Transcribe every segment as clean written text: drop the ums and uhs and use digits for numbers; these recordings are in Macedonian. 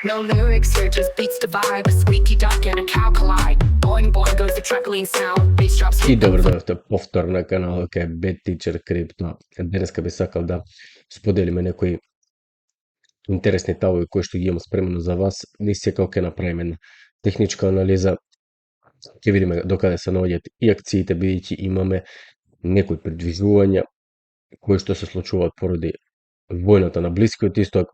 No lyrics here, just beats the vibe. A squeaky duck and a cow collide. Boing boing goes the truckling sound. Bass drops. И добро дојавте повтор на каналот кај Bad Teacher Crypto. Денеска би сакал да споделиме некои интересни тавови кои што ги имам спремено за вас. Ни секако ќе направиме една техничка анализа. Ќе видиме докаде се наоѓаат и акциите, бидејќи имаме некои предвижувања кои што се случуваат поради војната на Блискиот Исток.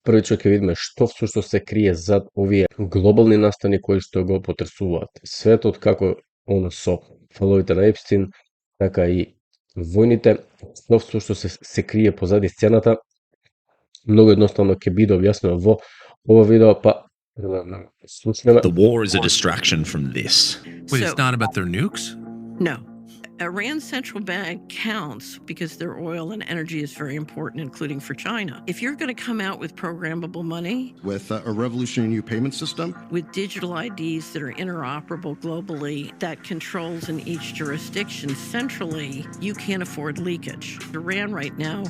Првично ќе видиме што всушност се крие зад овие глобални настани кои што го потресуваат светот, како оно со фаловите на Епстин, така и војните, што всушност се крие позади сцената. Многу едноставно ќе биде објаснено во ова видео, па слушнеме. The war is a distraction from this. Wait, it's not about their nukes? No. Iran's central bank counts because their oil and energy is very important, including for China. If you're going to come out with programmable money, with a revolutionary new payment system, with digital IDs that are interoperable globally, that controls in each jurisdiction centrally, you can't afford leakage. Iran right now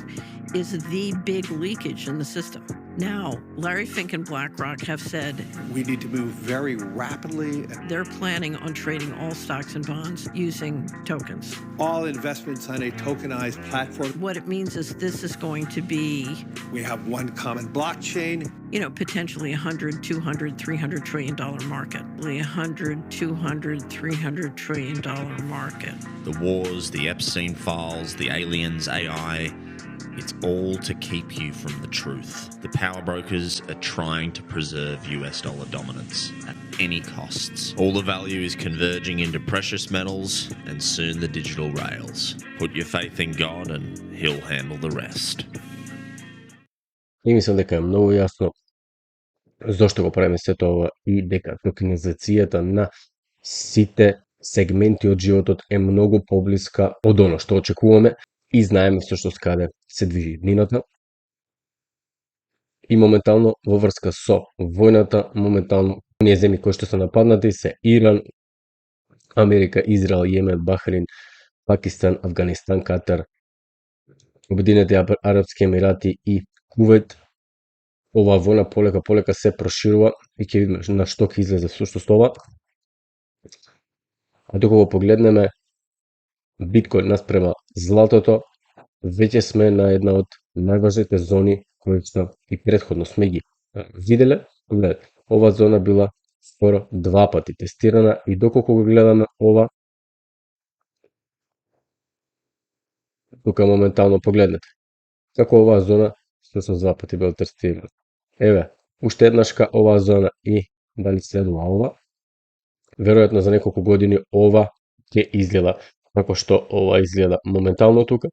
is the big leakage in the system. Now, Larry Fink and BlackRock have said we need to move very rapidly. They're planning on trading all stocks and bonds using tokens. All investments on a tokenized platform. What it means is this is going to be, we have one common blockchain. You know, potentially $100, $200, $300 trillion market. $100, $200, $300 trillion market. The wars, the Epstein files, the aliens, AI. It's all to keep you from the truth. The power brokers are trying to preserve US dollar dominance at any costs. All the value is converging into precious metals and soon the digital rails. Put your faith in God and He'll handle the rest. И мислам дека е многу јасно зошто го правиме сето ова и дека токенизацијата на сите сегменти од животот е многу поблиска од оно што очекуваме и знаеме всушност каде се движи днината. И моментално во врска со војната, моментално оние земји кои што се нападнати се Иран, Америка, Израел, Јемен, Бахрин, Пакистан, Афганистан, Катар, Обединети Арапски Емирати и Кувет. Оваа војна полека се проширува и ќе видиме на што ќе излезе всушност ова. А докога го погледнеме биткоин наспрема златото, веќе сме на една од најважните зони кои што и претходно сме ги виделе. Гледате, ова зона била скоро 2 пати тестирана и доколку го гледаме ова, тука моментално погледнете како оваа зона всушност 2 пати била тестирана. Еве, уште еднашка оваа зона и дали следува ова. Веројатно за неколку години ова ќе изгледа како што ова изгледа моментално тука.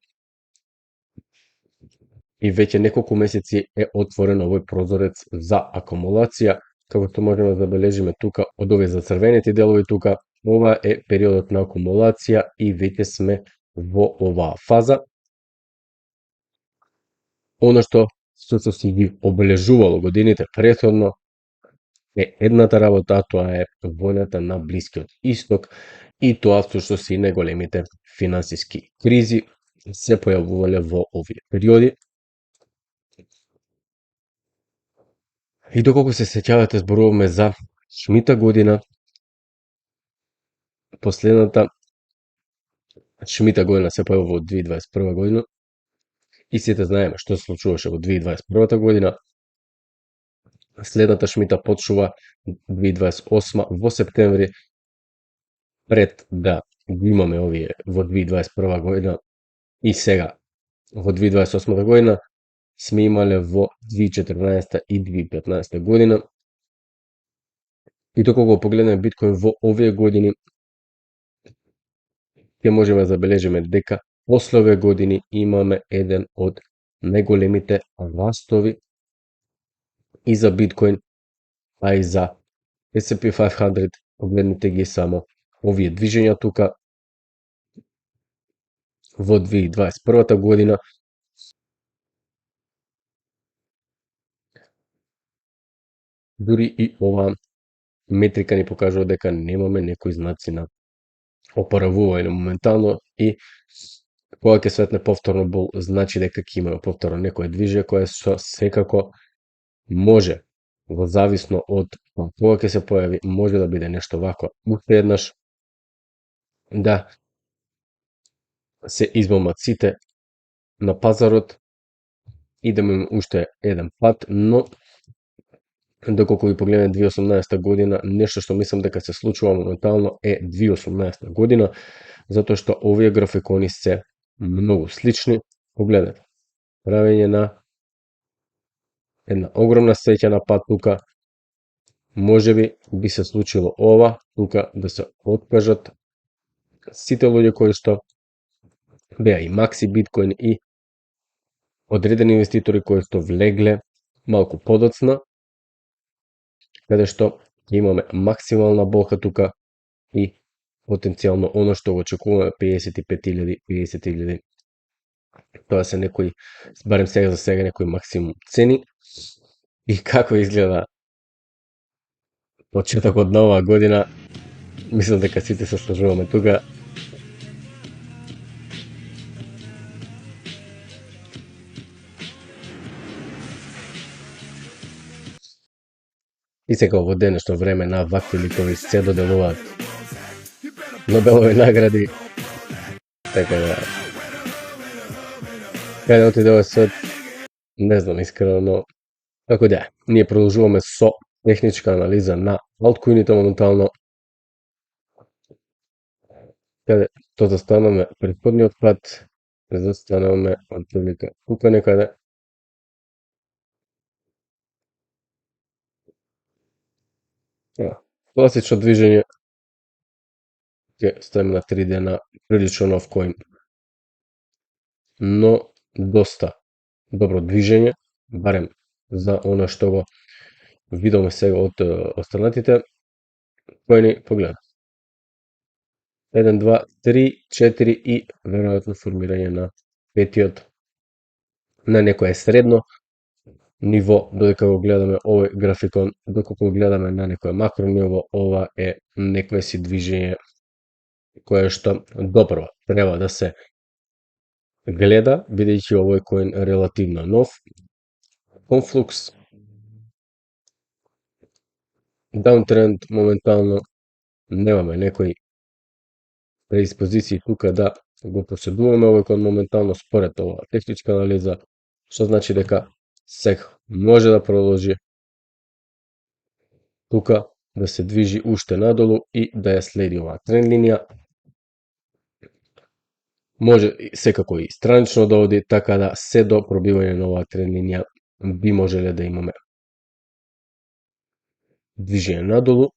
И веќе неколку месеци е отворен овој прозорец за акумулација, како што можеме да забележиме тука од овие зацрвените делови тука, ова е периодот на акумулација и веќе сме во оваа фаза. Оно што всушност ги обележувало годините претходно е едната работа, а тоа е војната на Блискиот Исток и тоа всушност и најголемите финансиски кризи се појавувале во овие периоди. И доколку се сеќавате, зборуваме за Шмита година, последната Шмита година се појавува во 2021 година и сите знаеме што се случуваше во 2021 година. Следната Шмита почнува 2028 во септември, пред да го имаме овие во 2021 година и сега во 2028 година сме имале во 2014 и 2015 година. И доколку погледнеме биткоин во овие години, ќе можеме да забележиме дека после овие години имаме еден од најголемите растови и за биткоин, а и за S&P 500. Погледнете ги само овие движења тука во 2021 година. Дури и ова метрика ни покажува дека немаме некои знаци на опоравување моментално и кога ќе светне повторно бол, значи дека ќе имаме повторно некое движење кое што секако може во зависно од кога ќе се појави, може да биде нешто вако. Уште еднаш да се измамат сите на пазарот и да имаме уште еден пат, но доколку ви погледнем 2018 година, нешто што мислам дека се случува моментално е 2018 година, затоа што овие графикони се многу слични. Погледнете, правење на една огромна сеќа на пат тука, би се случило ова, тука да се откажат сите луѓе кои што беа и Макси, Биткоин и одредени инвеститори кои што влегле малку подоцна, каде што имаме максимална болка тука и потенцијално оно што го очекуваме 55.000, тоа се некои, барем сега за сега, некои максимум цени. И како изгледа почетокот на оваа година, мислам дека сите се сложуваме тука. И сега во денешно време на вакви ликови се доделуваат Нобелови награди. Така да, каде отиде овој свет, не знам искрено, но како да е, ние продолжуваме со техничка анализа на алткоините моментално. Каде то застанаме претходниот пат, застанаме од прилика тука некаде. Класично движење, ќе ставиме на 3 дена, прилично нов коин, но доста добро движење, барем за она што го видоме сега од останатите коини. Погледам 1, 2, 3, 4 и веројатно формирање на петиот на некое средно ниво, додека го гледаме овој графикон, доколку го гледаме на некое макро ниво, ова е некое си движење кое што добро треба да се гледа, бидејќи овој коин релативно нов. Conflux, даунтренд моментално, немаме некои предиспозиции тука да го поседуваме овој коин моментално според оваа техничка анализа, што значи дека сега може да продолжи тука да се движи уште надолу и да ја следи оваа тренд линија. Може секако и странично да оди, така да се до пробивање на оваа тренд линија би можеле да имаме движење надолу.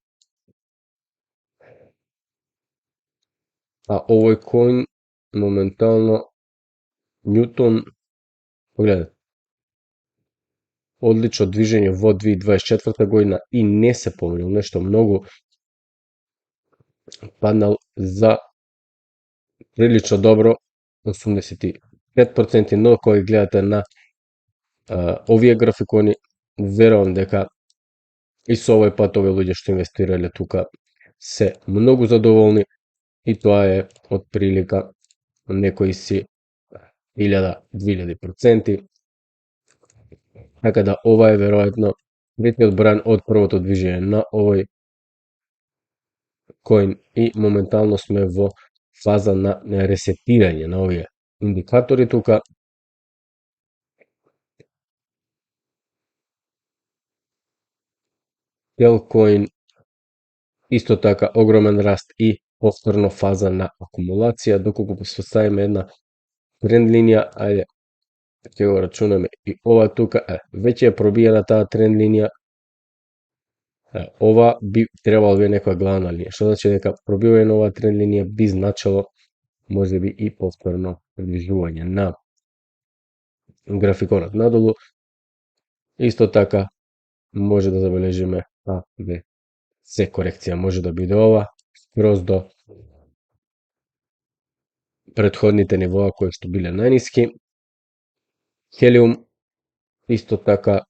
А овој коин моментално Ньютон, погледате, одлично движење во 2024 година и не се помнил нешто многу, паднал за прилично добро 85%, но кога гледате на овие графикони, верувам дека и со овој пат овие луѓе што инвестирале тука се многу задоволни и тоа е од прилика некои си 1000-2000%. Така да ова е веројатно третиот бран од првото движење на овој коин и моментално сме во фаза на ресетирање на овие индикатори тука. Телкоин исто така огромен раст и повторно фаза на акумулација, доколку поставиме една тренд линија, ајде ќе го рачунаме и ова тука, веќе е пробиена таа тренд линија. Ова би требало да е некоја главна линија, што значи дека пробивање на оваа тренд линија би значило можеби и повторно придвижување на графиконот надолу. Исто така може да забележиме се корекција може да биде ова скроз до претходните нивоа кои што биле најниски. Хелиум исто така,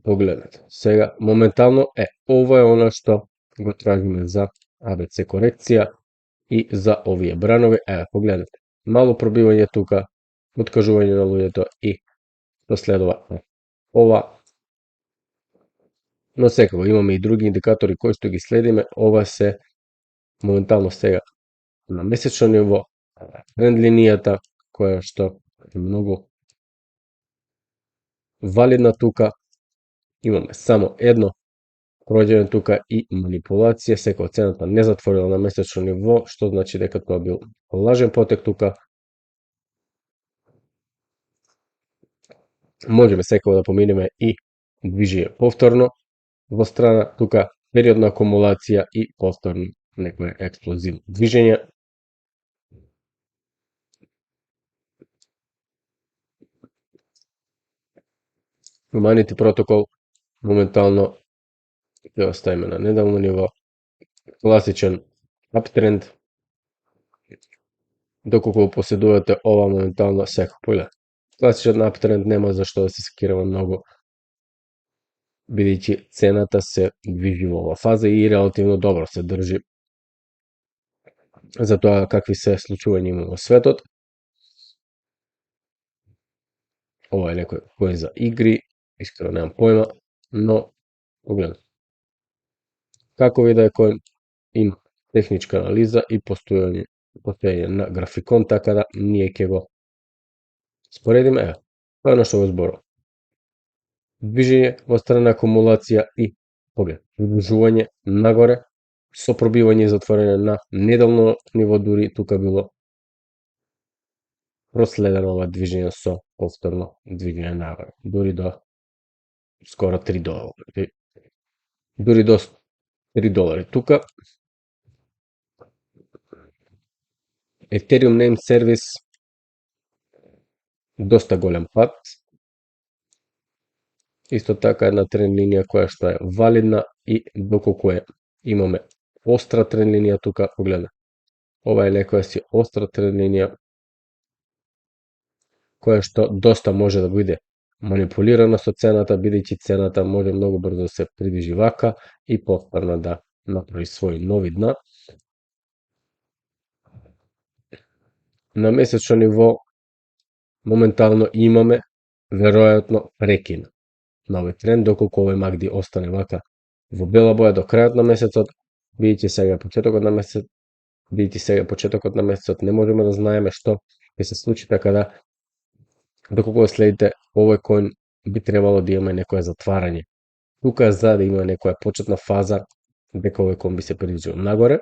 погледнете. Сега моментално ова е она што го тражиме за ABC корекција и за овие бранови. Погледнете. Мало пробивање тука, откажување на луѓето и последува ова Но секако, имаме и други индикатори кои што ги следиме, ова се моментално сега на месечно ниво, тренд линијата која што е многу валидна тука, имаме само едно проđење тука и манипулација, секако цената не затворила на месечно ниво, што значи дека тоа бил лажен потек тука. Можеме секако да поминеме и движење повторно во страна, тука периодна акумулација и повторно некое експлозивно движење. Humanity протокол моментално ќе оставиме на недавно ниво, класичен аптренд, доколку поседувате ова моментално секако поглед. Класичен аптренд нема зашто да се секираме многу, бидејќи цената се движи во ова фаза и релативно добро се држи за тоа какви се случувања има во светот. Ова е некој кој за игри, искрено немам појма, но погледам. Како ви да е кој има техничка анализа и постојање на графикон, така да ние ќе го споредиме. Ево, тоа е оно што го зборувам. Движење во страна акумулација и поглед, продолжување нагоре со пробивање и затворање на недолно ниво, дури тука било проследено ова движење со повторно движење нагоре, дури до скоро $3. Дури до $3 тука. Ethereum Name Service доста голем пат. Исто така една тренд линија која што е валидна и доколку имаме остра тренд линија тука, погледна. Ова е некоја си остра тренд линија која што доста може да биде манипулирана со цената, бидејќи цената може многу брзо да се придвижи вака и повторно да направи своји нови дна. На месечно ниво моментално имаме веројатно прекин на овој тренд, доколку овој магди остане вака во бела боја до крајот на месецот, бидејќи сега почетокот на месецот, не можеме да знаеме што ќе се случи, така да доколку следите овој коин би требало да има некое затварање тука за да има некоја почетна фаза дека овој коин би се придвижил нагоре.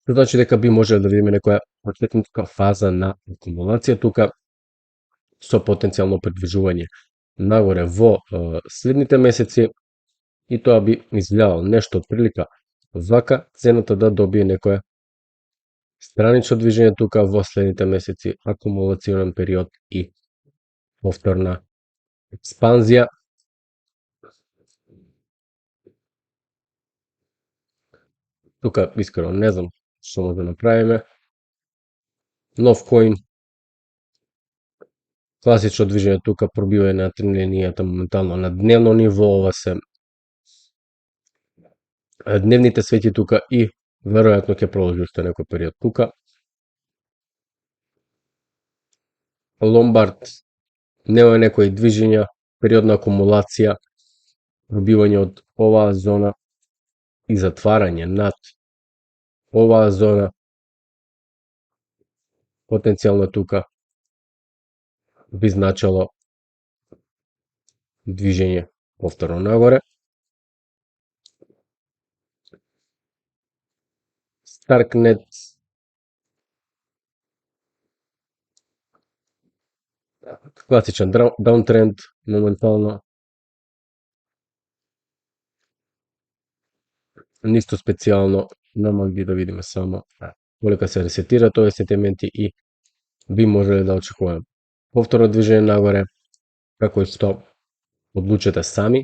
Што значи дека би можело да видиме некоја почетничка фаза на акумулација тука со потенцијално придвижување нагоре во следните месеци и тоа би изгледало нешто од прилика вака, цената да добие некоја странично движење тука во следните месеци, акумулационен период и повторна експанзија. Тука искрено не знам што може да направиме. Нов коин, класично движење тука, пробивање на тренд линијата моментално на дневно ниво, ова се дневните свети тука и веројатно ќе продолжи уште некој период тука. Ломбард нема некои движења, периодна акумулација, пробивање од оваа зона и затварање над оваа зона, потенцијално тука би значило движење повторно нагоре. Starknet класичен даунтренд моментално. Ништо специјално, нема ги да видиме само колека се ресетираат овие сентименти и би можеле да очекуваме повторно движење нагоре, како и што одлучете сами.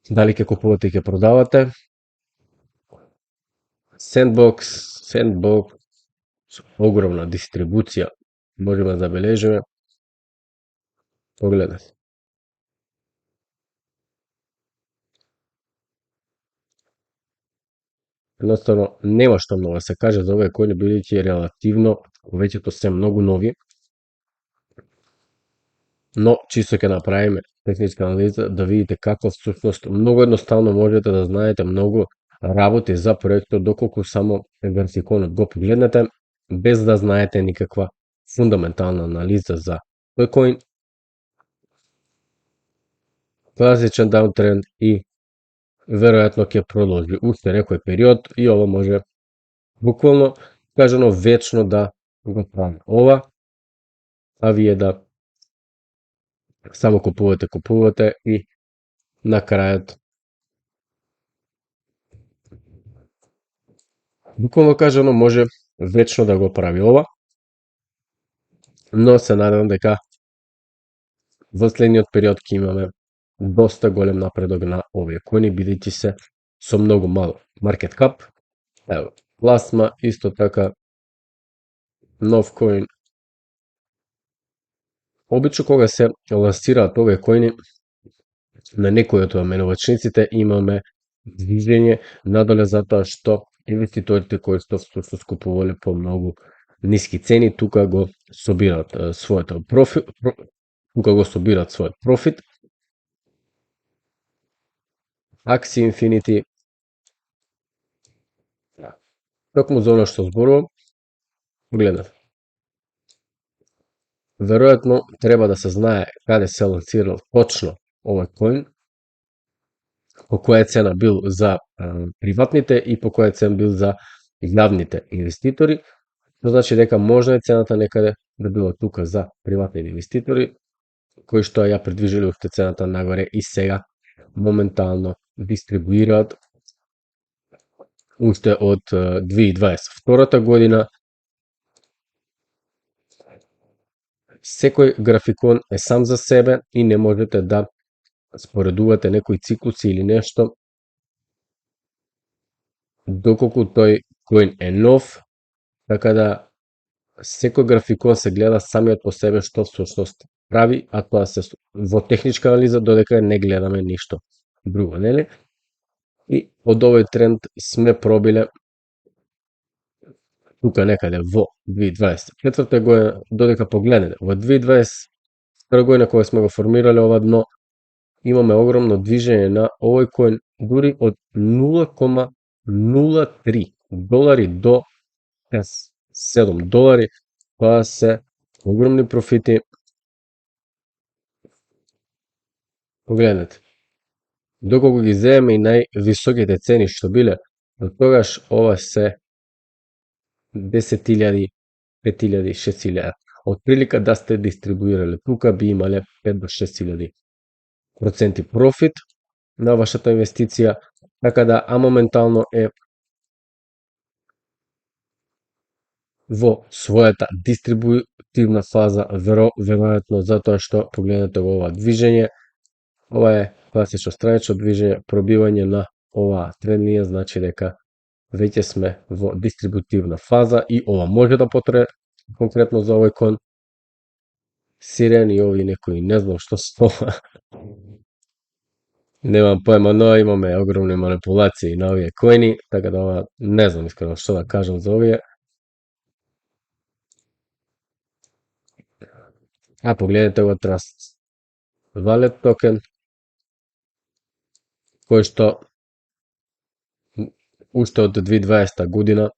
Дали ќе купувате и ќе продавате. Sandbox со огромна дистрибуција можеме да забележиме. Погледнете. Едноставно нема што многу да се каже за овие коини, бидејќи релативно веќето се многу нови. Но чисто ќе направиме техничка анализа, да видите како всушност многу едноставно можете да знаете многу работи за проектот, доколку само графиконот го погледнете, без да знаете никаква фундаментална анализа за тој коин. Класичен даунтренд и веројатно ќе продолжи уште некој период и ова може буквално кажано вечно да го прави ова, а вие да само купувате и на крајот буквално кажано може вечно да го прави ова, но се надевам дека во следниот период ќе имаме доста голем напредок на овие коини, бидејќи се со многу мал маркет кап. Ево, Plasma исто така нов коин. Обично кога се лансираат овие коини на некој од менувачниците имаме движење надоле затоа што инвеститорите кои што скупувале по многу ниски цени тука го собираат својот профит. Axie Infinity, токму за оно што зборувам, погледнете. Веројатно треба да се знае каде се лансирал точно овој коин, по која цена бил за приватните и по која цена бил за јавните инвеститори. Тоа значи дека можна е цената некаде да била тука за приватни инвеститори, кои што ја предвижили уште цената нагоре и сега моментално дистрибуираат уште од 2022 година. Секој графикон е сам за себе и не можете да споредувате некои циклуси или нешто доколку тој коин е нов, така да секој графикон се гледа самиот по себе што всушност прави, а тоа се во техничка анализа додека не гледаме ништо друго, нели? И од овој тренд сме пробиле тука некаде во 2024 година, додека погледнете, во 2022 година кога сме го формирале ова дно, имаме огромно движење на овој коин, дури од 0,03 долари до 7 долари, тоа се огромни профити. Погледнете, доколку ги земеме и највисоките цени што биле, од тогаш ова се 10.000, 5.000, 6.000. Од прилика да сте дистрибуирале тука би имале 5 до 6.000% профит на вашата инвестиција, така да моментално е во својата дистрибутивна фаза, веројатно затоа што погледнете во ова движење, ова е класично странично движење, пробивање на оваа тренд линија, значи дека веќе сме во дистрибутивна фаза и ова може да потрае конкретно за овој коин. Сирен и ови некои, не знам што стова. Немам појма, но имаме огромни манипулации на овие коини, така да ова не знам искрено што да кажам за овие. А погледнете го Trust Wallet токен, кој што уште од 2020 година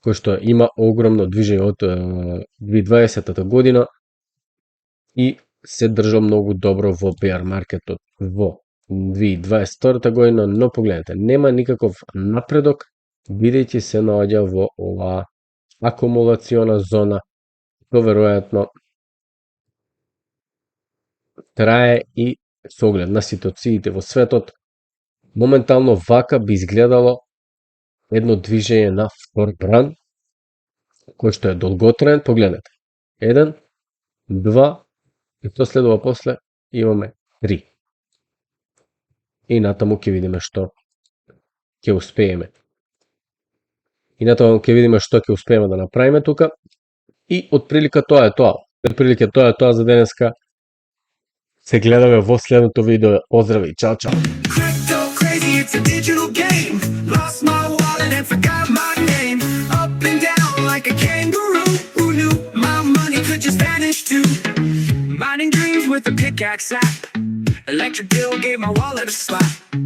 кој што има огромно движење од 2020 година и се држал многу добро во bear маркетот во 2022 година, но погледнете, нема никаков напредок, бидејќи се наоѓа во оваа акумулациона зона, тоа веројатно трае и со оглед на ситуациите во светот. Моментално вака би изгледало едно движење на втор бран, кој што е долготраен, погледнете. 1, 2, и тоа следува после, имаме 3. И натаму ќе видиме што ќе успееме. И натаму ќе видиме што ќе успееме да направиме тука. И отприлика тоа е тоа. Отприлика тоа е тоа за денеска. Се гледаме во следното видео. Поздрави, чао, чао. Crypto crazy, it's a digital game. Lost my wallet and forgot my name. Up and down like a kangaroo. Who knew my money could just vanish too? with the pickaxe app. Electric Bill gave my wallet a slap.